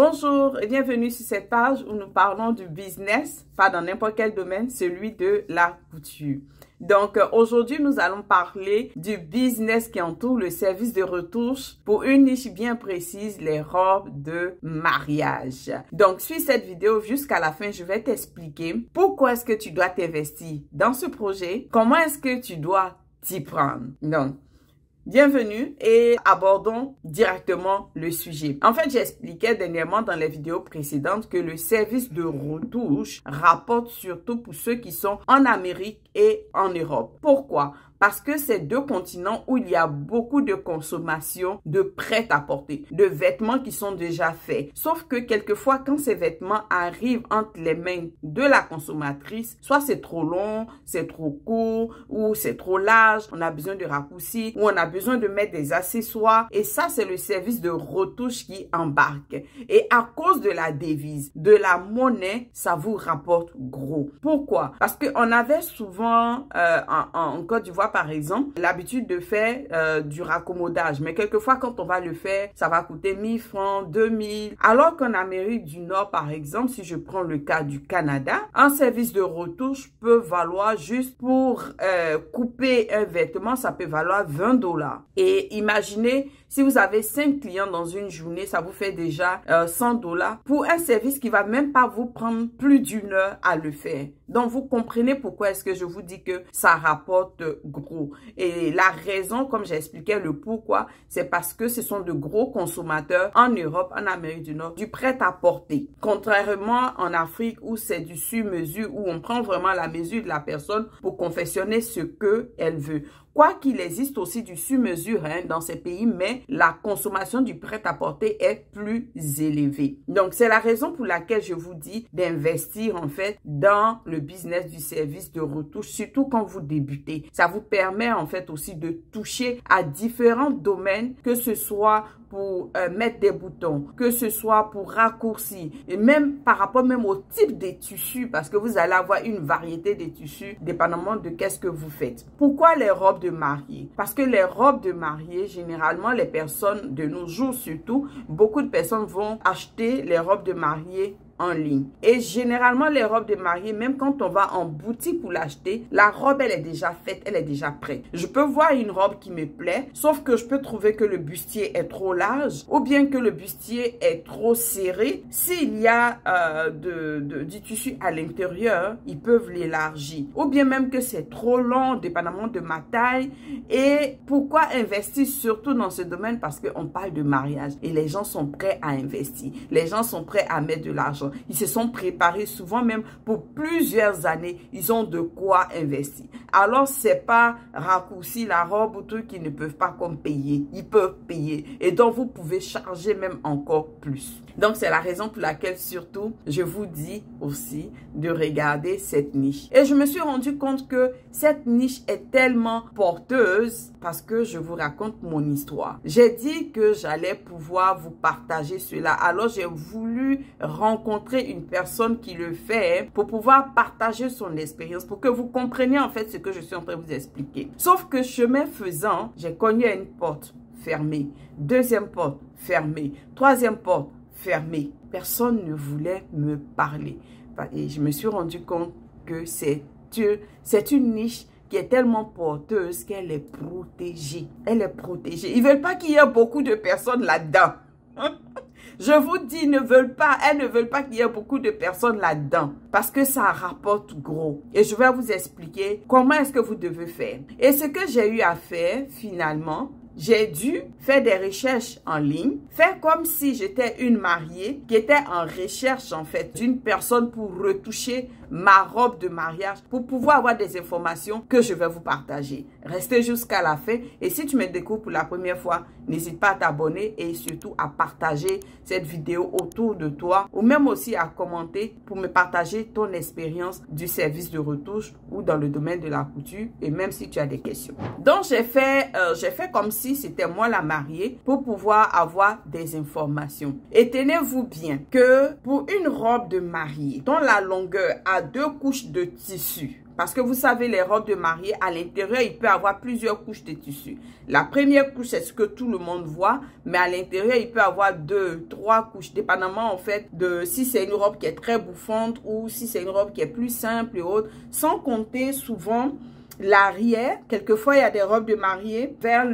Bonjour et bienvenue sur cette page où nous parlons du business, pas dans n'importe quel domaine, celui de la couture. Donc, aujourd'hui, nous allons parler du business qui entoure le service de retouche pour une niche bien précise, les robes de mariage. Donc, suis cette vidéo jusqu'à la fin, je vais t'expliquer pourquoi est-ce que tu dois t'investir dans ce projet, comment est-ce que tu dois t'y prendre. Donc, bienvenue et abordons directement le sujet. En fait, j'expliquais dernièrement dans les vidéos précédentes que le service de retouche rapporte surtout pour ceux qui sont en Amérique et en Europe. Pourquoi? Parce que c'est deux continents où il y a beaucoup de consommation de prêt-à-porter, de vêtements qui sont déjà faits. Sauf que quelquefois, quand ces vêtements arrivent entre les mains de la consommatrice, soit c'est trop long, c'est trop court, ou c'est trop large, on a besoin de raccourcis, ou on a besoin de mettre des accessoires. Et ça, c'est le service de retouche qui embarque. Et à cause de la devise, de la monnaie, ça vous rapporte gros. Pourquoi? Parce qu'on avait souvent, en Côte d'Ivoire, par exemple, l'habitude de faire du raccommodage. Mais quelquefois, quand on va le faire, ça va coûter 1000 francs, 2000. Alors qu'en Amérique du Nord, par exemple, si je prends le cas du Canada, un service de retouche peut valoir juste pour couper un vêtement, ça peut valoir 20 $. Et imaginez, si vous avez 5 clients dans une journée, ça vous fait déjà 100 $ pour un service qui va même pas vous prendre plus d'une heure à le faire. Donc, vous comprenez pourquoi est-ce que je vous dis que ça rapporte gros. Et la raison, comme j'expliquais le pourquoi, c'est parce que ce sont de gros consommateurs en Europe, en Amérique du Nord, du prêt-à-porter. Contrairement en Afrique où c'est du sur-mesure, où on prend vraiment la mesure de la personne pour confectionner ce qu'elle veut. Quoi qu'il existe aussi du sur-mesure dans ces pays, mais la consommation du prêt-à-porter est plus élevée. Donc, c'est la raison pour laquelle je vous dis d'investir en fait dans le business du service de retouche, surtout quand vous débutez. Ça vous permet en fait aussi de toucher à différents domaines, que ce soit pour mettre des boutons, que ce soit pour raccourcir, et même par rapport même au type des tissus, parce que vous allez avoir une variété de tissus, dépendamment de qu'est-ce que vous faites. Pourquoi les robes de mariée? Parce que les robes de mariée, généralement, les personnes de nos jours surtout, beaucoup de personnes vont acheter les robes de mariée en ligne. Et généralement, les robes de mariée, même quand on va en boutique pour l'acheter, la robe, elle est déjà faite, elle est déjà prête. Je peux voir une robe qui me plaît, sauf que je peux trouver que le bustier est trop large ou bien que le bustier est trop serré. S'il y a du tissu à l'intérieur, ils peuvent l'élargir. Ou bien même que c'est trop long, dépendamment de ma taille. Et pourquoi investir surtout dans ce domaine? Parce qu'on parle de mariage et les gens sont prêts à investir. Les gens sont prêts à mettre de l'argent. Ils se sont préparés souvent même pour plusieurs années. Ils ont de quoi investir. Alors, c'est pas raccourci la robe ou truc qu'ils ne peuvent pas comme payer. Ils peuvent payer. Et donc, vous pouvez charger même encore plus. Donc, c'est la raison pour laquelle, surtout, je vous dis aussi de regarder cette niche. Et je me suis rendu compte que cette niche est tellement porteuse parce que je vous raconte mon histoire. J'ai dit que j'allais pouvoir vous partager cela. Alors, j'ai voulu rencontrer une personne qui le fait pour pouvoir partager son expérience, pour que vous compreniez en fait ce que je suis en train de vous expliquer. Sauf que chemin faisant, j'ai cogné à une porte fermée, deuxième porte fermée, troisième porte fermée. Personne ne voulait me parler. Et je me suis rendu compte que c'est une niche qui est tellement porteuse qu'elle est protégée. Elle est protégée. Ils ne veulent pas qu'il y ait beaucoup de personnes là-dedans. Je vous dis, elles ne veulent pas qu'il y ait beaucoup de personnes là-dedans parce que ça rapporte gros. Et je vais vous expliquer comment est-ce que vous devez faire. Et ce que j'ai eu à faire finalement, j'ai dû faire des recherches en ligne, faire comme si j'étais une mariée qui était en recherche en fait d'une personne pour retoucher ma robe de mariage pour pouvoir avoir des informations que je vais vous partager. Restez jusqu'à la fin et si tu me découvres pour la première fois, n'hésite pas à t'abonner et surtout à partager cette vidéo autour de toi ou même aussi à commenter pour me partager ton expérience du service de retouche ou dans le domaine de la couture et même si tu as des questions. Donc, j'ai fait comme si c'était moi la mariée pour pouvoir avoir des informations. Et tenez-vous bien que pour une robe de mariée dont la longueur a 2 couches de tissu, Parce que vous savez, les robes de mariée, à l'intérieur, il peut y avoir plusieurs couches de tissu. La première couche, c'est ce que tout le monde voit, mais à l'intérieur, il peut y avoir 2, 3 couches, dépendamment en fait de si c'est une robe qui est très bouffante ou si c'est une robe qui est plus simple et autres. Sans compter souvent l'arrière. Quelquefois, il y a des robes de mariée vers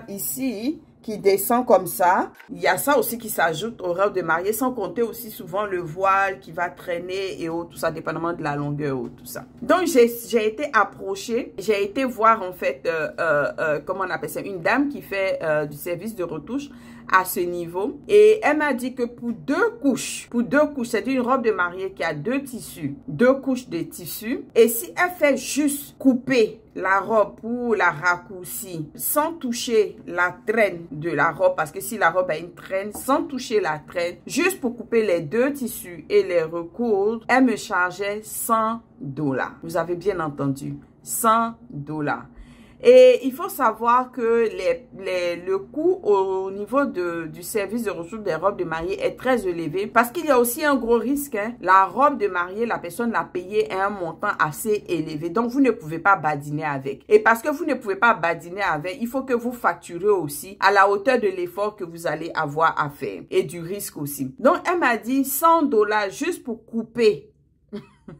ici, qui descend comme ça. Il y a ça aussi qui s'ajoute aux robes de mariée, sans compter aussi souvent le voile qui va traîner et autres, tout ça, dépendamment de la longueur ou tout ça. Donc, j'ai été approchée, j'ai été voir en fait, comment on appelle ça, une dame qui fait du service de retouche à ce niveau. Et elle m'a dit que pour deux couches, c'est une robe de mariée qui a 2 tissus, 2 couches de tissu. Et si elle fait juste couper la robe pour la raccourcir sans toucher la traîne de la robe, parce que si la robe a une traîne, sans toucher la traîne, juste pour couper les 2 tissus et les recoudre, elle me chargeait $100. Vous avez bien entendu, $100. Et il faut savoir que le coût au niveau du service de retouche des robes de mariée est très élevé parce qu'il y a aussi un gros risque. La robe de mariée, la personne l'a payée à un montant assez élevé. Donc, vous ne pouvez pas badiner avec. Et parce que vous ne pouvez pas badiner avec, il faut que vous facturez aussi à la hauteur de l'effort que vous allez avoir à faire et du risque aussi. Donc, elle m'a dit $100 juste pour couper.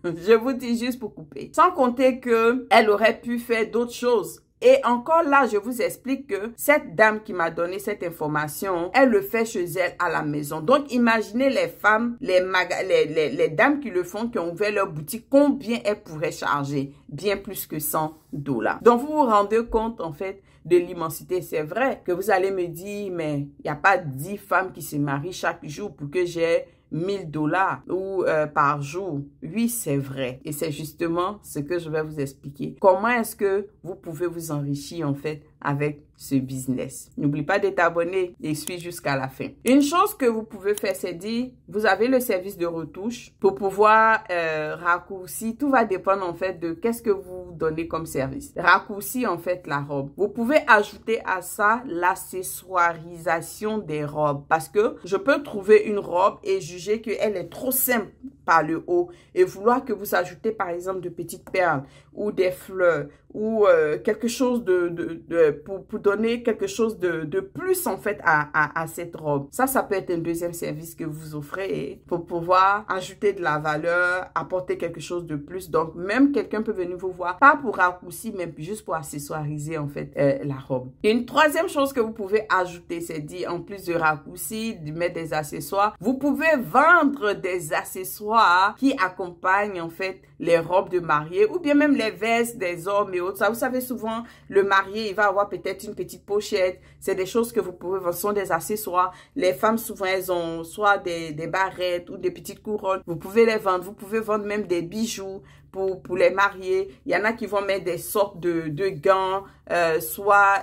Je vous dis juste pour couper. Sans compter qu'elle aurait pu faire d'autres choses. Et encore là, je vous explique que cette dame qui m'a donné cette information, elle le fait chez elle à la maison. Donc, imaginez les femmes, les dames qui le font, qui ont ouvert leur boutique, combien elles pourraient charger? Bien plus que $100. Donc, vous vous rendez compte, en fait, de l'immensité. C'est vrai que vous allez me dire, mais il n'y a pas 10 femmes qui se marient chaque jour pour que j'ai $1000 ou par jour. Oui, c'est vrai. Et c'est justement ce que je vais vous expliquer. Comment est-ce que vous pouvez vous enrichir en fait avec ce business. N'oublie pas de t'abonner et suis jusqu'à la fin. Une chose que vous pouvez faire, c'est dire, vous avez le service de retouche pour pouvoir raccourcir. Tout va dépendre en fait de qu'est-ce que vous donnez comme service. Raccourcir en fait la robe. Vous pouvez ajouter à ça l'accessoirisation des robes parce que je peux trouver une robe et juger qu'elle est trop simple par le haut et vouloir que vous ajoutez par exemple de petites perles ou des fleurs ou quelque chose pour donner quelque chose de plus en fait à cette robe. Ça peut être un deuxième service que vous offrez pour pouvoir ajouter de la valeur, apporter quelque chose de plus. Donc même quelqu'un peut venir vous voir, pas pour raccourcir, mais juste pour accessoiriser en fait la robe. Et une troisième chose que vous pouvez ajouter, c'est dire en plus de raccourcir, de mettre des accessoires, vous pouvez vendre des accessoires qui accompagnent en fait les robes de mariée ou bien même les vestes des hommes et autres. Ça, vous savez, souvent, le marié, il va avoir peut-être une petite pochette. C'est des choses que vous pouvez vendre, ce sont des accessoires. Les femmes, souvent, elles ont soit des barrettes ou des petites couronnes. Vous pouvez les vendre. Vous pouvez vendre même des bijoux pour les mariés. Il y en a qui vont mettre des sortes de gants, soit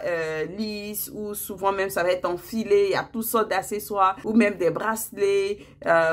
lisses ou souvent même ça va être en filet. Il y a toutes sortes d'accessoires ou même des bracelets.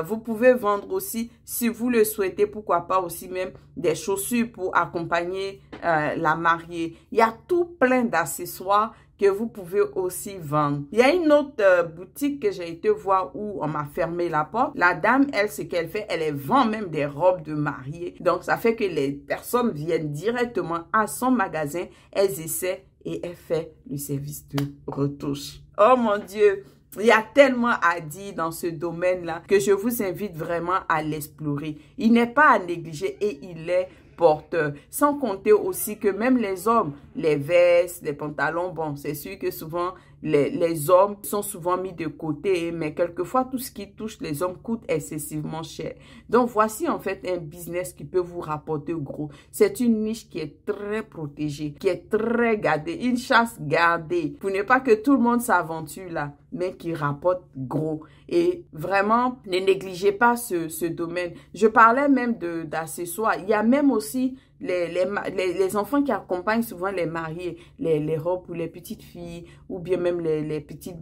Vous pouvez vendre aussi, si vous le souhaitez, pourquoi pas aussi même des chaussures pour accompagner la mariée. Il y a tout plein d'accessoires que vous pouvez aussi vendre. Il y a une autre boutique que j'ai été voir où on m'a fermé la porte. La dame, elle, ce qu'elle fait, elle vend même des robes de mariée. Donc, ça fait que les personnes viennent directement à son magasin, elles essaient et elle fait le service de retouche. Oh mon Dieu! Il y a tellement à dire dans ce domaine-là que je vous invite vraiment à l'explorer. Il n'est pas à négliger et il est porteur. Sans compter aussi que même les hommes, les vestes, les pantalons, bon, c'est sûr que souvent les hommes sont souvent mis de côté, mais quelquefois tout ce qui touche les hommes coûte excessivement cher. Donc voici en fait un business qui peut vous rapporter gros. C'est une niche qui est très protégée, qui est très gardée, une chasse gardée pour ne pas que tout le monde s'aventure là, mais qui rapporte gros. Et vraiment, ne négligez pas ce domaine. Je parlais même d'accessoires. Il y a même aussi les enfants qui accompagnent souvent les mariés, les robes pour les petites filles, ou bien même les petites,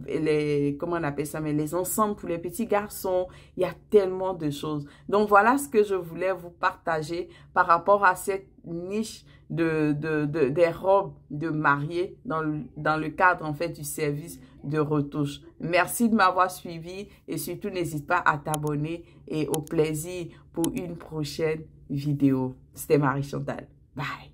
comment on appelle ça, mais les ensembles pour les petits garçons. Il y a tellement de choses. Donc voilà ce que je voulais vous partager par rapport à cette niche des robes de mariée dans le cadre en fait du service de retouche. Merci de m'avoir suivi et surtout n'hésite pas à t'abonner et au plaisir pour une prochaine vidéo. C'était Marie Chantal. Bye!